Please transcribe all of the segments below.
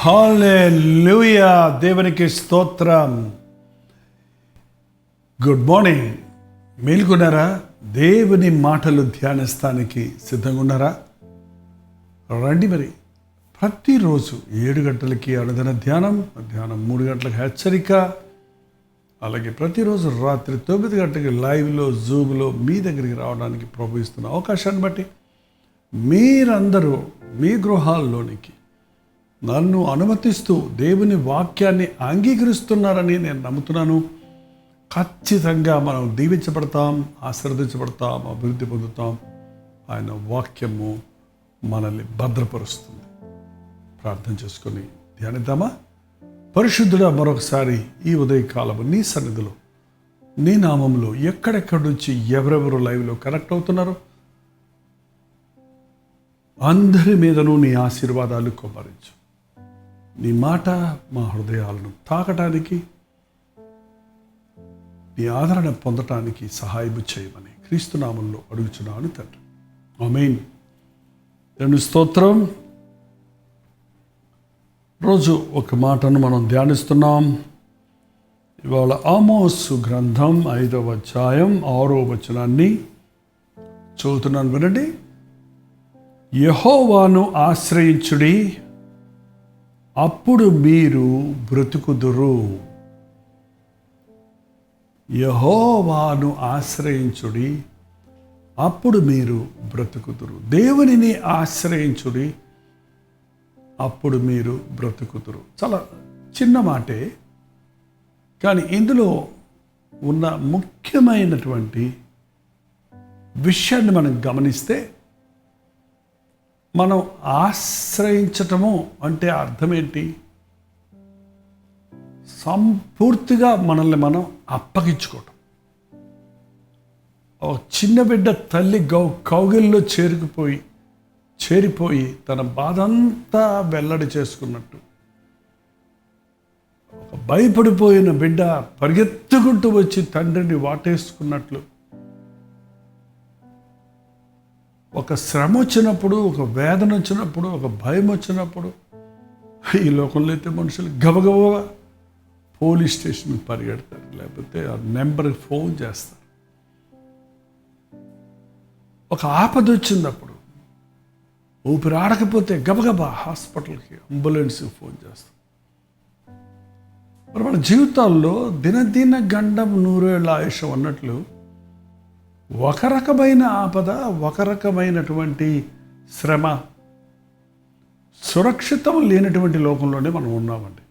హల్లెలూయా, దేవునికి స్తోత్రం. Good morning. మేల్కొన్నారా? దేవుని మాటలు ధ్యానిస్తానికి సిద్ధంగా ఉన్నారా? రండి. మరి ప్రతిరోజు 7 గంటలకి అనుదిన ధ్యానం, మధ్యాహ్నం 3 గంటలకు హెచ్చరిక, అలాగే ప్రతిరోజు రాత్రి 9 గంటలకి లైవ్లో జూమ్లో మీ దగ్గరికి రావడానికి ప్రభు ఇస్తున్న అవకాశాన్ని బట్టి మీరందరూ మీ గృహాల్లోనికి నన్ను అనుమతిస్తూ దేవుని వాక్యాన్ని అంగీకరిస్తున్నారని నేను నమ్ముతున్నాను. ఖచ్చితంగా మనం దీవించబడతాం, ఆశీర్వదించబడతాం, అభివృద్ధి పొందుతాం. ఆయన వాక్యము మనల్ని భద్రపరుస్తుంది. ప్రార్థన చేసుకొని ధ్యానిద్దామా? పరిశుద్ధుడా, మరొకసారి ఈ ఉదయకాలము నీ సన్నిధిలో నీ నామంలో ఎక్కడెక్కడి నుంచి ఎవరెవరు లైవ్లో కనెక్ట్ అవుతున్నారో అందరి మీదను నీ ఆశీర్వాదాలు కుమ్మరించు. నీ మాట మా హృదయాలను తాకటానికి, నీ ఆదరణ పొందటానికి సహాయం చేయమని క్రీస్తునామంలో అడుగుచున్నాను తండ్రి. ఆమేన్. దేవుని స్తోత్రం. రోజు ఒక మాటను మనం ధ్యానిస్తున్నాం. ఇవాళ ఆమోసు గ్రంథం 5వ అధ్యాయం 6వ వచనాన్ని చదువుతున్నాను, వినండి. యెహోవాను ఆశ్రయించుడి, అప్పుడు మీరు బ్రతుకుదురు. యెహోవాను ఆశ్రయించుడి, అప్పుడు మీరు బ్రతుకుదురు. దేవునిని ఆశ్రయించుడి, అప్పుడు మీరు బ్రతుకుదురు. చాలా చిన్న మాటే, కానీ ఇందులో ఉన్న ముఖ్యమైనటువంటి విషయాన్ని మనం గమనిస్తే, మనం ఆశ్రయించటము అంటే అర్థం ఏంటి? సంపూర్తిగా మనల్ని మనం అప్పగించుకోవటం. ఒక చిన్న బిడ్డ తల్లి కౌగిల్లో చేరిపోయి తన బాధంతా వెల్లడి చేసుకున్నట్టు, ఒక భయపడిపోయిన బిడ్డ పరిగెత్తుకుంటూ వచ్చి తండ్రిని వాటేసుకున్నట్లు, ఒక శ్రమ వచ్చినప్పుడు, ఒక వేదన వచ్చినప్పుడు, ఒక భయం వచ్చినప్పుడు, ఈ లోకంలో అయితే మనుషులు గబగబా పోలీస్ స్టేషన్కి పరిగెడతారు, లేకపోతే ఆ నెంబర్కి ఫోన్ చేస్తారు. ఒక ఆపద వచ్చినప్పుడు, ఊపిరి ఆడకపోతే గబగబా హాస్పిటల్కి, అంబులెన్స్కి ఫోన్ చేస్తాం. మరి మన జీవితాల్లో దినదిన గండం 100 ఏళ్ల ఆయుషం అన్నట్లు ఒక రకమైన ఆపద, ఒక రకమైనటువంటి శ్రమ, సురక్షితం లేనటువంటి లోకంలోనే మనం ఉన్నామండి.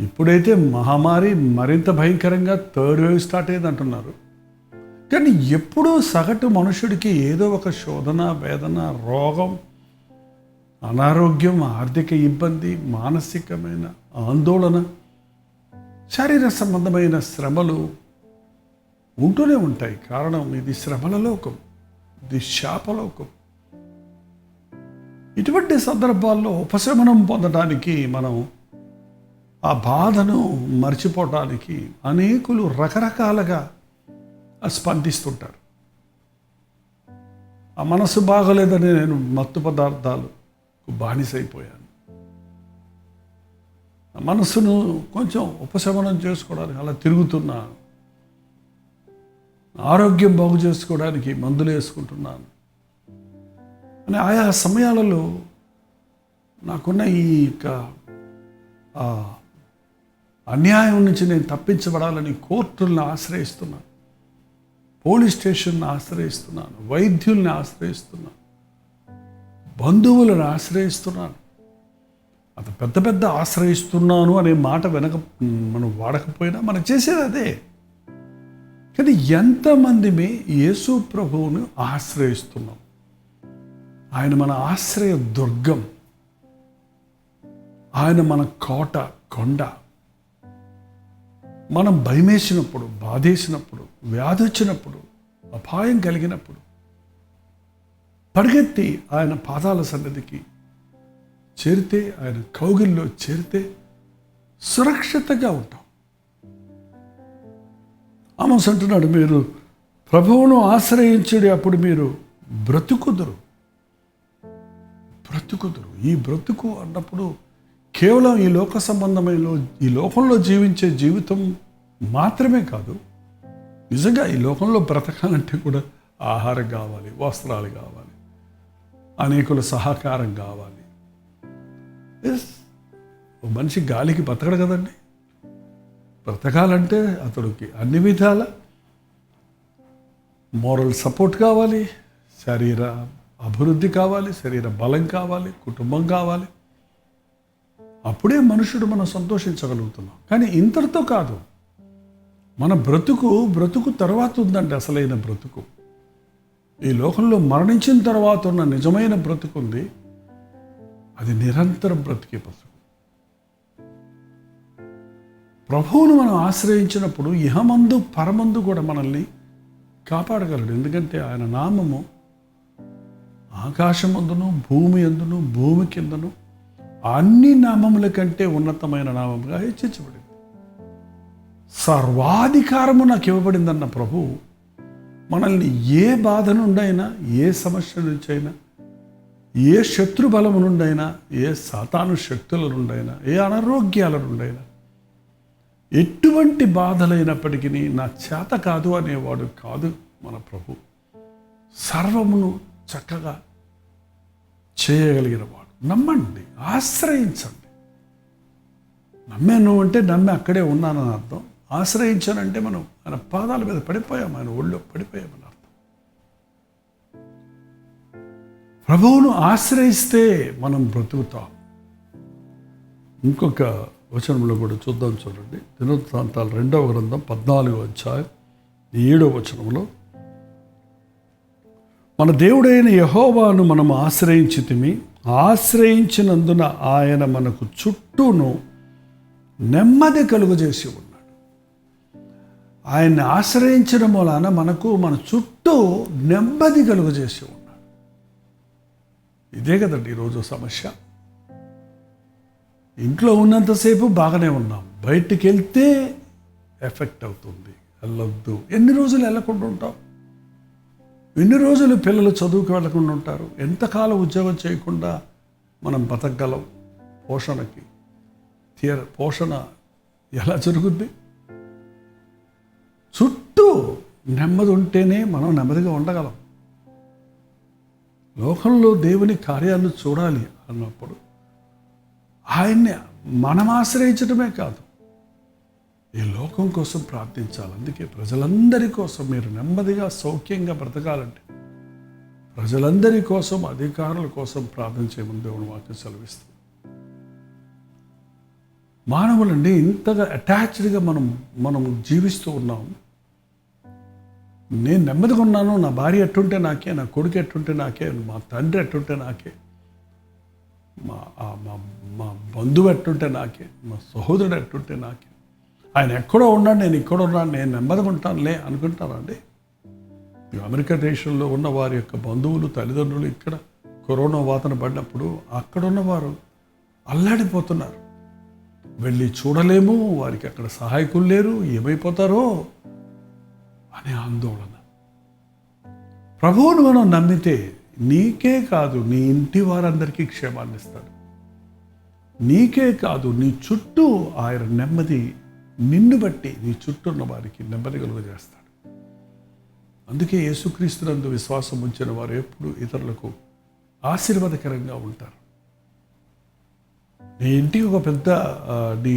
ఇప్పుడైతే మహమ్మారి మరింత భయంకరంగా 3rd వేవ్ స్టార్ట్ అయ్యింది అంటున్నారు. కానీ ఎప్పుడూ సగటు మనుషుడికి ఏదో ఒక శోధన, వేదన, రోగం, అనారోగ్యం, ఆర్థిక ఇబ్బంది, మానసికమైన ఆందోళన, శారీర సంబంధమైన శ్రమలు ఉంటూనే ఉంటాయి. కారణం, ఇది శ్రమల లోకం, ఇది శాపలోకం. ఇటువంటి సందర్భాల్లో ఉపశమనం పొందడానికి, మనం ఆ బాధను మర్చిపోవటానికి అనేకులు రకరకాలుగా స్పందిస్తుంటారు. ఆ మనసు బాగలేదని నేను మత్తు పదార్థాలకు బానిసైపోయాను, ఆ మనసును కొంచెం ఉపశమనం చేసుకోవడానికి అలా తిరుగుతున్నాను, ఆరోగ్యం బాగు చేసుకోవడానికి మందులు వేసుకుంటున్నాను అని ఆయా సమయాలలో నాకున్న ఈ అన్యాయం నుంచి నేను తప్పించబడాలని కోర్టులను ఆశ్రయిస్తున్నాను. పోలీస్ స్టేషన్ని ఆశ్రయిస్తున్నాను, వైద్యుల్ని ఆశ్రయిస్తున్నాను, బంధువులను ఆశ్రయిస్తున్నాను. అంత పెద్ద పెద్ద ఆశ్రయిస్తున్నాను అనే మాట మనం వాడకపోయినా మనం చేసేది అదే. కానీ ఎంతమంది యేసు ప్రభువును ఆశ్రయిస్తున్నాం? ఆయన మన ఆశ్రయ దుర్గం, ఆయన మన కోట కొండ. మనం భయమేసినప్పుడు, బాధేసినప్పుడు, వ్యాధి వచ్చినప్పుడు, అపాయం కలిగినప్పుడు పరిగెత్తి ఆయన పాదాల సన్నిధికి చేరితే, ఆయన కౌగిల్లో చేరితే సురక్షితంగా ఉంటాం. ఆమోస్ అంటున్నాడు, మీరు ప్రభువును ఆశ్రయించడి, అప్పుడు మీరు బ్రతుకుదురు. ఈ బ్రతుకు అన్నప్పుడు కేవలం ఈ లోక సంబంధమైన ఈ లోకంలో జీవించే జీవితం మాత్రమే కాదు. నిజంగా ఈ లోకంలో బ్రతకాలంటే కూడా ఆహారం కావాలి, వస్త్రాలు కావాలి, అనేకుల సహకారం కావాలి. ఒక మనిషి గాలికి బతకడు కదండి. బ్రతకాలంటే అతడికి అన్ని విధాల మోరల్ సపోర్ట్ కావాలి, శరీర అభివృద్ధి కావాలి, శరీర బలం కావాలి, కుటుంబం కావాలి. అప్పుడే మనుషుడు మనం సంతోషించగలుగుతున్నాం. కానీ ఇంతటితో కాదు, మన బ్రతుకు తర్వాత ఉందండి. అసలైన బ్రతుకు ఈ లోకంలో మరణించిన తర్వాత ఉన్న నిజమైన బ్రతుకు ఉంది. అది నిరంతరం బ్రతికే బ్రతుకు. ప్రభువును మనం ఆశ్రయించినప్పుడు ఇహమందు పరమందు కూడా మనల్ని కాపాడగలడు. ఎందుకంటే ఆయన నామము ఆకాశమందును భూమి అందును భూమి కిందను అన్ని నామముల కంటే ఉన్నతమైన నామముగా హెచ్చించబడింది. సర్వాధికారము నాకు ఇవ్వబడిందన్న ప్రభు మనల్ని ఏ బాధ నుండైనా, ఏ సమస్య నుంచైనా, ఏ శత్రు బలము నుండైనా, ఏ సాతాను శక్తుల నుండైనా, ఏ అనారోగ్యాల నుండైనా, ఎటువంటి బాధలైనప్పటికీ నా చేత కాదు అనేవాడు కాదు మన ప్రభు. సర్వమును చక్కగా చేయగలిగిన వాడు. నమ్మండి, ఆశ్రయించండి. నమ్మాను అంటే నమ్మి అక్కడే ఉన్నానని అర్థం. ఆశ్రయించానంటే మనం ఆయన పాదాల మీద పడిపోయాం, ఆయన ఒళ్ళో పడిపోయామని అర్థం. ప్రభువును ఆశ్రయిస్తే మనం బ్రతుకుతాం. ఇంకొక వచనంలో కూడా చూద్దాం, చూడండి. దినవృత్తాంతాలు 2వ గ్రంథం 14వ అధ్యాయం 7వ వచనంలో, మన దేవుడైన యెహోవాను మనం ఆశ్రయించితిమి, ఆశ్రయించినందున ఆయన మనకు చుట్టూను నెమ్మది కలుగజేసి ఉన్నాడు. ఆయన్ని ఆశ్రయించడం వలన మన చుట్టూ నెమ్మది కలుగజేసి ఉన్నాడు. ఇదే కదండి ఈరోజు సమస్య. ఇంట్లో ఉన్నంతసేపు బాగానే ఉన్నాం, బయటికి వెళ్తే ఎఫెక్ట్ అవుతుంది. వెళ్ళొద్దు. ఎన్ని రోజులు వెళ్ళకుండా ఉంటాం? ఎన్ని రోజులు పిల్లలు చదువుకు వెళ్ళకుండా ఉంటారు? ఎంతకాలం ఉద్యోగం చేయకుండా మనం బతకగలం? పోషణ ఎలా జరుగుద్ది? చుట్టూ నెమ్మది ఉంటేనే మనం నెమ్మదిగా ఉండగలం. లోకంలో దేవుని కార్యాలను చూడాలి అన్నప్పుడు ఆయన్ని మనం ఆశ్రయించడమే కాదు, ఈ లోకం కోసం ప్రార్థించాలి. అందుకే ప్రజలందరి కోసం మీరు నెమ్మదిగా సౌఖ్యంగా బ్రతకాలంటే ప్రజలందరి కోసం, అధికారుల కోసం ప్రార్థన చేయమని దేవుని వాక్యం సెలవిస్తుంది. మానవులండి ఇంతగా అటాచ్డ్గా మనం జీవిస్తూ ఉన్నాం. నేను నెమ్మదిగా ఉన్నాను, నా భార్య ఎట్టుంటే నాకే, నా కొడుకు ఎట్టుంటే నాకే, మా తండ్రి ఎట్టుంటే నాకే, మా బంధువు ఎట్టుంటే నాకే, మా సహోదరుడు ఎట్టుంటే నాకే, ఆయన ఎక్కడో ఉన్నాడు, నేను ఇక్కడ ఉన్నాను, నేను నెమ్మదిగా ఉంటానులే అనుకుంటానండి. అమెరికా దేశంలో ఉన్న వారి యొక్క బంధువులు, తల్లిదండ్రులు ఇక్కడ కరోనా వాతన పడినప్పుడు అక్కడ ఉన్నవారు అల్లాడిపోతున్నారు. వెళ్ళి చూడలేము, వారికి అక్కడ సహాయకులు లేరు, ఏమైపోతారో అనే ఆందోళన. ప్రభువును మనం నమ్మితే నీకే కాదు, నీ ఇంటి వారందరికీ క్షేమాన్ని ఇస్తాడు. నీకే కాదు, నీ చుట్టూ ఆయన నెమ్మది, నిన్ను బట్టి నీ చుట్టూ ఉన్న వారికి నెమ్మది కలుగజేస్తాడు. అందుకే యేసుక్రీస్తునందు విశ్వాసం ఉంచిన వారు ఎప్పుడు ఇతరులకు ఆశీర్వాదకరంగా ఉంటారు. నీ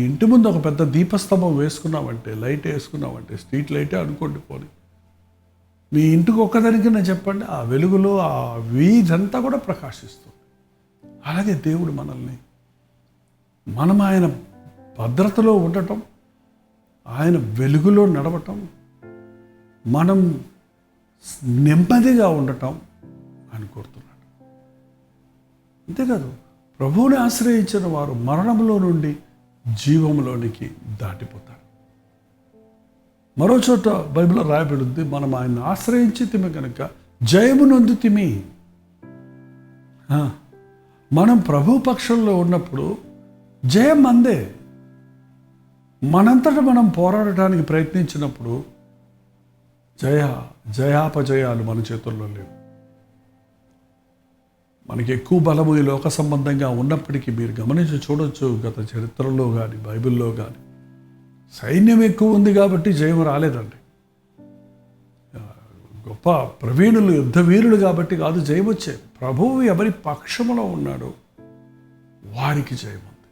ఇంటి ముందు ఒక పెద్ద దీపస్తంభం వేసుకున్నావంటే, లైట్ వేసుకున్నావంటే, స్ట్రీట్ లైటే అనుకోండి పోనీ, మీ ఇంటికి ఒక్కదానికైనా చెప్పండి, ఆ వెలుగులో ఆ వీధంతా కూడా ప్రకాశిస్తుంది. అలాగే దేవుడు మనల్ని, మనం ఆయన భద్రతలో ఉండటం, ఆయన వెలుగులో నడవటం, మనం నెమ్మదిగా ఉండటం అని కోరుతున్నాడు. అంతేకాదు, ప్రభువుని ఆశ్రయించిన వారు మరణంలో నుండి జీవంలోనికి దాటిపోతారు. మరో చోట బైబిల్లో రాయబడింది, మనం ఆయన్ని ఆశ్రయించి తిమి కనుక జయము నొందుతిమి. మనం ప్రభు పక్షంలో ఉన్నప్పుడు జయం మందే. మనంతటా మనం పోరాడటానికి ప్రయత్నించినప్పుడు జయాపజయాలు మన చేతుల్లో లేవు. మనకి ఎక్కువ బలము ఈ లోక సంబంధంగా ఉన్నప్పటికీ మీరు గమనించి చూడొచ్చు, గత చరిత్రలో కానీ బైబిల్లో కానీ సైన్యం ఎక్కువ ఉంది కాబట్టి జయం రాలేదండి. గొప్ప ప్రవీణులు, యుద్ధ వీరులు కాబట్టి కాదు జయం వచ్చేది. ప్రభువు ఎవరి పక్షములో ఉన్నాడో వారికి జయం ఉంది.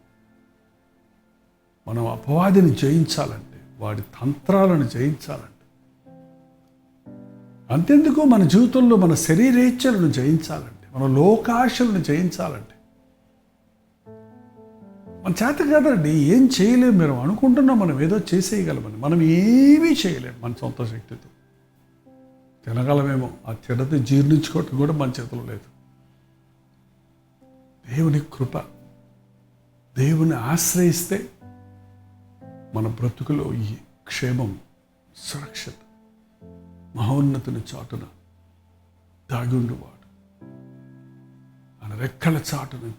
మనం అపవాదిని జయించాలంటే, వాడి తంత్రాలను జయించాలంటే, అంతెందుకు మన జీవితంలో మన శరీరేచ్ఛలను జయించాలంటే, మన లోకాశలను జయించాలంటే మన చేత కాదండి, ఏం చేయలేము. మీరు అనుకుంటున్నాం మనం ఏదో చేసేయగలమని. మనం ఏమీ చేయలేము మన సొంత శక్తితో. తినగలమేమో, ఆ తినది జీర్ణించుకోవటం కూడా మన చేతిలో లేదు. దేవుని కృప, దేవుని ఆశ్రయిస్తే మన బ్రతుకులో ఈ క్షేమం, సురక్షిత, మహోన్నతుని చాటున దాగుండువాడు, ఆయన రెక్కల చాటున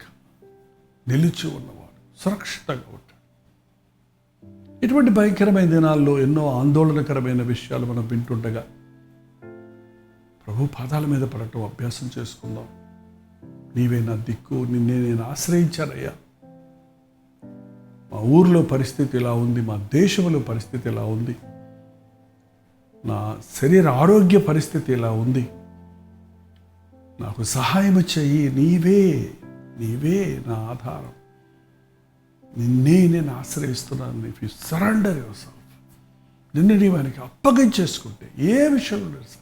నిలిచి ఉన్నవాడు సురక్షితంగా ఉంటాడు. ఇటువంటి భయంకరమైన దినాల్లో ఎన్నో ఆందోళనకరమైన విషయాలు మనం వింటుండగా ప్రభు పాదాల మీద పడటం అభ్యాసం చేసుకుందాం. నీవే నా దిక్కు, నిన్నే నేను ఆశ్రయించానయ్యా. మా ఊర్లో పరిస్థితి ఇలా ఉంది, మా దేశంలో పరిస్థితి ఇలా ఉంది, నా శరీర ఆరోగ్య పరిస్థితి ఇలా ఉంది, నాకు సహాయం చెయ్యి. నీవే నా ఆధారం, నిన్నే నేను ఆశ్రయిస్తున్నాను. If you surrender yourself, నిన్ను నీవు ఆయనకి అప్పగించేసుకుంటే ఏ విషయంలో లేదు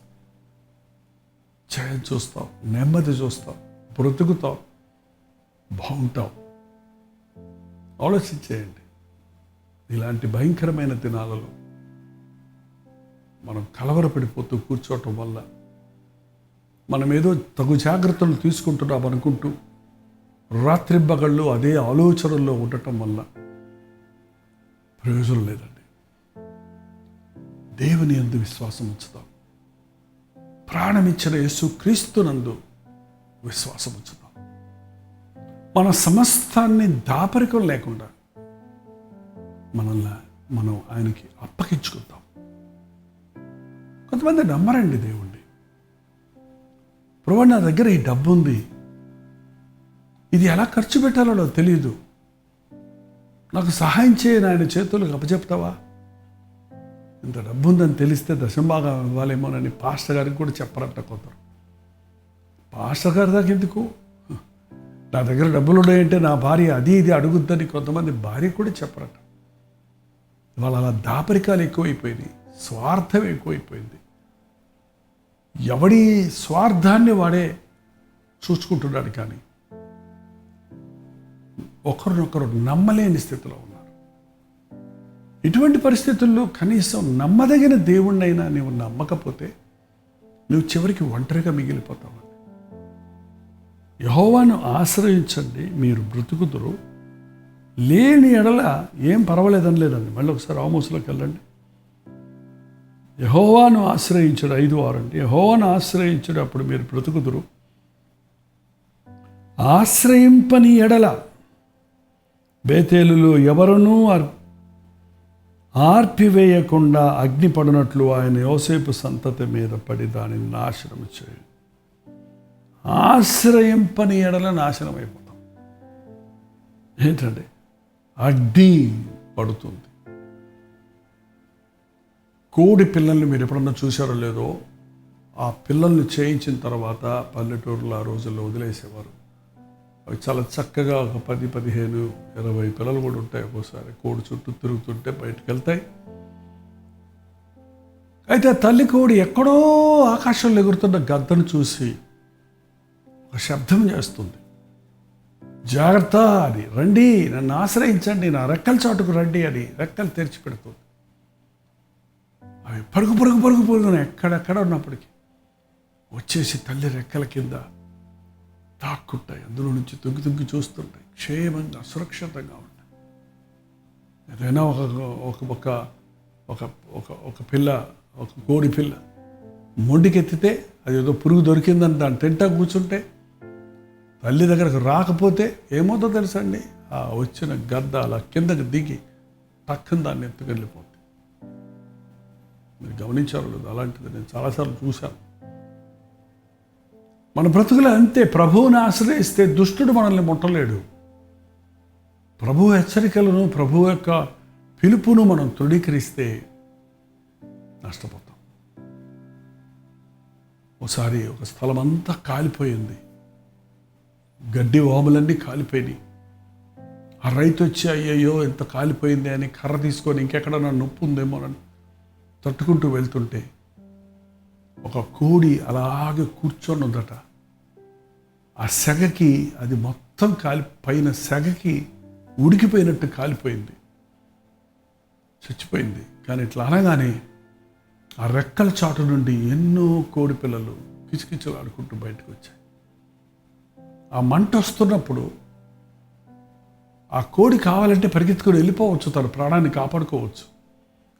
జయం చూస్తావు, నెమ్మది చూస్తావు, బ్రతుకుతావు, బాగుంటావు. ఆలోచించేయండి. ఇలాంటి భయంకరమైన దినాలలో మనం కలవరపడిపోతూ కూర్చోవటం వల్ల, మనం ఏదో తగు జాగ్రత్తలు తీసుకుంటున్నాం అనుకుంటూ రాత్రింబగళ్ళు అదే ఆలోచనల్లో ఉండటం వల్ల ప్రయోజనం లేదండి. దేవుని యందు విశ్వాసం ఉంచుదాం. ప్రాణమిచ్చిన యేసు క్రీస్తునందు విశ్వాసం ఉంచుదాం. మన సమస్తాన్ని దాపరికం లేకుండా మనం ఆయనకి అప్పగించుకుందాం. కొంతమంది నమ్మరండి దేవుణ్ణి. ప్రభు, నా దగ్గర ఈ డబ్బు ఉంది, ఇది ఎలా ఖర్చు పెట్టాలో నాకు తెలియదు, నాకు సహాయం చేయని ఆయన చేతులకు అప్పచెప్తావా? ఇంత డబ్బు ఉందని తెలిస్తే దశంభాగం ఇవ్వాలేమోనని పాస్టర్ గారికి కూడా చెప్పరంట కొందరు. పాస్టర్ గారి దాకా ఎందుకు, నా దగ్గర డబ్బులు ఉన్నాయంటే నా భార్య అది ఇది అడుగుద్దని కొంతమంది భార్య కూడా చెప్పరట. ఇవాళ అలా దాపరికాలు ఎక్కువైపోయినాయి, స్వార్థం ఎక్కువైపోయింది. ఎవడి స్వార్థాన్ని వాడే చూసుకుంటున్నాడు, కానీ ఒకరినొకరు నమ్మలేని స్థితిలో ఉన్నారు. ఇటువంటి పరిస్థితుల్లో కనీసం నమ్మదగిన దేవుణ్ణైనా నీవు నమ్మకపోతే నువ్వు చివరికి ఒంటరిగా మిగిలిపోతావు. యెహోవాను ఆశ్రయించండి, మీరు బ్రతుకుదురు. లేని ఎడల ఏం పర్వాలేదని లేదండి. మళ్ళీ ఒకసారి ఆమోసులోకి వెళ్ళండి. యెహోవాను ఆశ్రయించడు 5:6 అండి. యెహోవాను ఆశ్రయించడు, అప్పుడు మీరు బ్రతుకుదురు. ఆశ్రయింపని ఎడల బేతేలులో ఎవరునూ ఆర్పివేయకుండా అగ్ని పడినట్లు ఆయన యోసేపు సంతతి మీద పడి దానిని నాశనం చేయండి. ఆశ్రయింపని ఎడల నాశనం అయిపోతాం. ఏంటంటే అగ్ని పడుతుంది. కోడి పిల్లల్ని మీరు ఎప్పుడన్నా చూశారో లేదో, ఆ పిల్లల్ని చేయించిన తర్వాత పల్లెటూరులో ఆ రోజుల్లో వదిలేసేవారు. అవి చాలా చక్కగా ఒక 10, 15, 20 పిల్లలు కూడా ఉంటాయి. ఒక్కోసారి కోడి చుట్టూ తిరుగుతుంటే బయటకు వెళ్తాయి. అయితే తల్లి కోడి ఎక్కడో ఆకాశంలో ఎగురుతున్న గద్దను చూసి ఒక శబ్దం చేస్తుంది. జాగ్రత్త అని, రండి నన్ను ఆశ్రయించండి, నా రెక్కల చాటుకు రండి అని రెక్కలు తెరిచి పెడుతుంది. అవి పరుగు పరుగు పరుగు పరుగున ఎక్కడెక్కడ ఉన్నప్పటికీ వచ్చేసి తల్లి రెక్కల కింద తాక్కుంటాయి. అందులో నుంచి తుగ్గి తుగ్గి చూస్తుంటాయి. క్షేమంగా సురక్షితంగా ఉంటాయి. ఏదైనా ఒక పిల్ల, ఒక కోడి పిల్ల మొండికెత్తితే అదేదో పురుగు దొరికిందని దాన్ని తింటా కూర్చుంటే తల్లి దగ్గరకు రాకపోతే ఏమవుతుందో తెలుసా అండి? ఆ వచ్చిన గద్ద అలా కిందకి దిగి టక్కున దాన్ని ఎత్తుకెళ్ళిపోతుంది. మీరు గమనించారు లేదు? అలాంటిది నేను చాలాసార్లు చూశాను. మన బ్రతుకులు అంతే. ప్రభువుని ఆశ్రయిస్తే దుష్టుడు మనల్ని ముట్టలేడు. ప్రభువు హెచ్చరికలను, ప్రభువు యొక్క పిలుపును మనం తృణీకరిస్తే నష్టపోతాం. ఒకసారి ఒక స్థలం అంతా కాలిపోయింది. గడ్డి వాములన్నీ కాలిపోయినాయి. ఆ రైతు వచ్చి అయ్యయ్యో ఎంత కాలిపోయింది అని కర్ర తీసుకొని ఇంకెక్కడన్నా నొప్పి ఉందేమో అని తట్టుకుంటూ వెళ్తుంటే ఒక కోడి అలాగే కూర్చొని ఉందట. ఆ సెగకి అది మొత్తం పైన సెగకి ఉడికిపోయినట్టు కాలిపోయింది, చచ్చిపోయింది. కానీ ఇట్లా అనగానే ఆ రెక్కల చాటు నుండి ఎన్నో కోడి పిల్లలు కిచకిచలాడుకుంటూ బయటకు వచ్చాయి. ఆ మంట వస్తున్నప్పుడు ఆ కోడి కావాలంటే పరిగెత్తుకుని వెళ్ళిపోవచ్చు, తన ప్రాణాన్ని కాపాడుకోవచ్చు.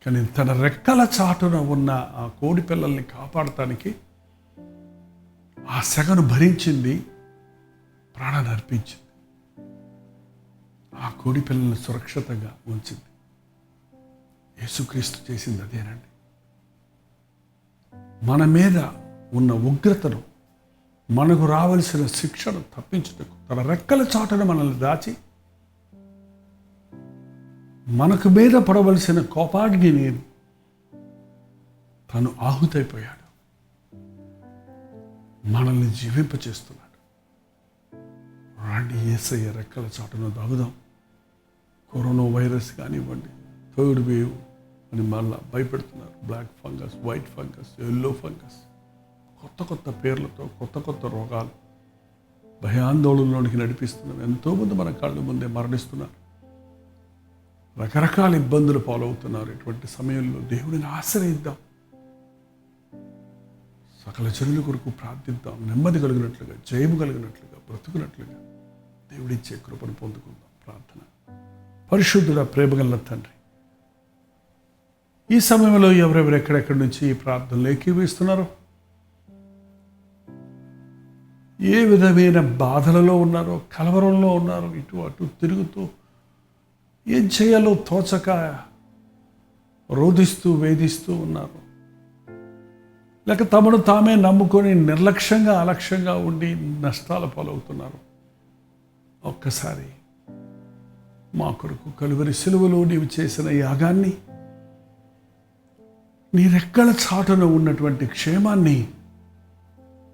కానీ తన రెక్కల చాటున ఉన్న ఆ కోడి పిల్లల్ని కాపాడటానికి ఆ సెగను భరించింది, ప్రాణాన్ని అర్పించింది. ఆ కోడి పిల్లల్ని సురక్షితంగా ఉంచింది. యేసుక్రీస్తు చేసింది అదేనండి. మన మీద ఉన్న ఉగ్రతను, మనకు రావలసిన శిక్షను తప్పించుటకు తన రెక్కల చాటున మనల్ని దాచి మనకు మీద పడవలసిన కోపాగ్నిని తను ఆహుతైపోయాడు. మనల్ని జీవింపచేస్తున్నాడు. రండి యేసయ్య రెక్కల చాటున దాగుదాం. కరోనా వైరస్ కానివ్వండి, థర్డ్ వేవ్ అని మళ్ళా భయపెడుతున్నారు. Black fungus, white fungus, yellow fungus, కొత్త పేర్లతో కొత్త రోగాలు భయాందోళనలోనికి నడిపిస్తున్నాం. ఎంతోమంది మన కళ్ళ ముందే మరణిస్తున్నారు. రకరకాల ఇబ్బందులు పాలవుతున్నారు. ఇటువంటి సమయంలో దేవుడిని ఆశ్రయిద్దాం. సకల జనుల కొరకు ప్రార్థిద్దాం. నెమ్మది కలిగినట్లుగా, జయము కలిగినట్లుగా, బ్రతుకున్నట్లుగా దేవుడిచ్చే కృపను పొందుకుందాం. ప్రార్థన. పరిశుద్ధుడ, ప్రేమగల తండ్రి, ఈ సమయంలో ఎవరెవరు ఎక్కడెక్కడి నుంచి ఈ ప్రార్థనలు ఏకీభవిస్తున్నారో, ఏ విధమైన బాధలలో ఉన్నారో, కలవరంలో ఉన్నారో, ఇటు అటు తిరుగుతూ ఏం చేయాలో తోచక రోధిస్తూ వేధిస్తూ ఉన్నారు. లేక తమను తామే నమ్ముకొని నిర్లక్ష్యంగా అలక్ష్యంగా ఉండి నష్టాల పాలవుతున్నారు. ఒక్కసారి మా కొరకు కలువరి సిలువలో నీవు చేసిన యాగాన్ని, నీ రెక్కల చాటున ఉన్నటువంటి క్షేమాన్ని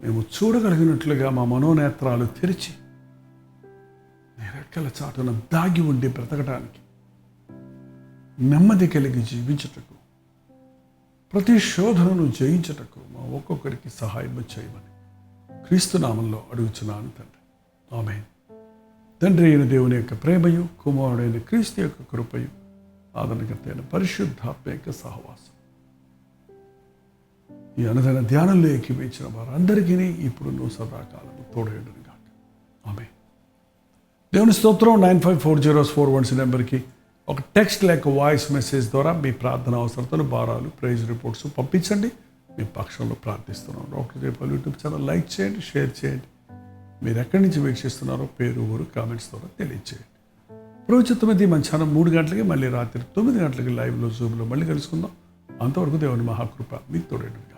మేము చూడగలిగినట్లుగా మా మనోనేత్రాలు తెరిచి నీ రెక్కల చాటున దాగి ఉండి బ్రతకడానికి, నెమ్మది కలిగి జీవించుటకు, ప్రతి శోధనను జయించుటకు మా ఒక్కొక్కరికి సహాయం చేయమని క్రీస్తు నామంలో అడుగుచున్నాను తండ్రి. ఆమేన్. తండ్రి అయిన దేవుని యొక్క ప్రేమయు, కుమారుడైన క్రీస్తు యొక్క కృపయు, ఆదరణకర్త అయిన పరిశుద్ధాత్మ యొక్క సహవాసం ఈ అనుదిన ధ్యానంలో ఏకీభవించిన వారందరికీ ఇప్పుడు నువ్వు సదాకాలము తోడేయుడును గాక. ఆమేన్. దేవుని స్తోత్రం. 954041 నెంబర్కి ఒక టెక్స్ట్ లేక వాయిస్ మెసేజ్ ద్వారా మీ ప్రార్థన అవసరతలు, భారాలు, ప్రైజ్ రిపోర్ట్స్ పంపించండి. మీ పక్షంలో ప్రార్థిస్తున్నాం. Doctor Jaipal YouTube channel like చేయండి, షేర్ చేయండి. మీరు ఎక్కడి నుంచి వీక్షిస్తున్నారో పేరు, ఊరు కామెంట్స్ ద్వారా తెలియజేయండి. ప్రభుత్వం మధ్యాహ్నం 3 గంటలకి, మళ్ళీ రాత్రి 9 గంటలకి లైవ్లో జూమ్లో మళ్ళీ కలుసుకుందాం. అంతవరకు దేవుని మహాకృప మీకు తోడేయుడును గాక.